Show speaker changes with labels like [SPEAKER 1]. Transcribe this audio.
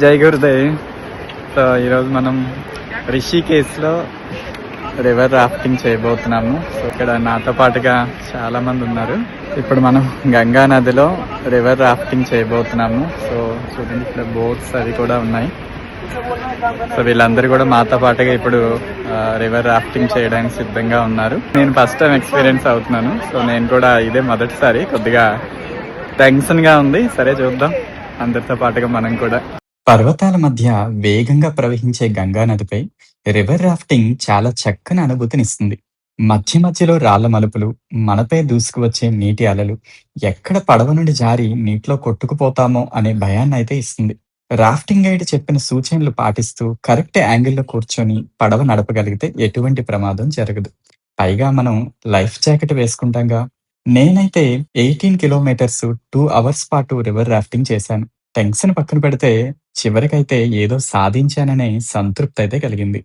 [SPEAKER 1] జై గురుదేవ్. సో ఈరోజు మనం రిషికేశ్లో రివర్ రాఫ్టింగ్ చేయబోతున్నాము. సో ఇక్కడ నాతో పాటుగా చాలా మంది ఉన్నారు. ఇప్పుడు మనం గంగా నదిలో రివర్ రాఫ్టింగ్ చేయబోతున్నాము. సో చూడండి, ఇక్కడ బోట్స్ అవి కూడా ఉన్నాయి. సో వీళ్ళందరూ కూడా మాతో పాటుగా ఇప్పుడు రివర్ రాఫ్టింగ్ చేయడానికి సిద్ధంగా ఉన్నారు. నేను ఫస్ట్ టైం ఎక్స్పీరియన్స్ అవుతున్నాను. సో నేను కూడా ఇదే మొదటిసారి, కొద్దిగా టెన్షన్గా ఉంది. సరే చూద్దాం, అందరితో పాటుగా మనం కూడా. పర్వతాల మధ్య వేగంగా ప్రవహించే గంగా నదిపై రివర్ రాఫ్టింగ్ చాలా చక్కని అనుభూతినిస్తుంది. మధ్య మధ్యలో రాళ్ల మలుపులు, మనపై దూసుకువచ్చే నీటి అలలు, ఎక్కడ పడవ నుండి జారి నీటిలో కొట్టుకుపోతామో అనే భయాన్ని అయితే ఇస్తుంది. రాఫ్టింగ్ గైడ్ చెప్పిన సూచనలు పాటిస్తూ కరెక్ట్ యాంగిల్లో కూర్చొని పడవ నడపగలిగితే ఎటువంటి ప్రమాదం జరగదు. పైగా మనం లైఫ్ జాకెట్ వేసుకుంటాంగా. నేనైతే 18 కిలోమీటర్స్ 2 అవర్స్ పాటు రివర్ రాఫ్టింగ్ చేశాను. టెన్షన్ పక్కన పెడితే చివరికైతే ఏదో సాధించాననే సంతృప్తి అయితే కలిగింది.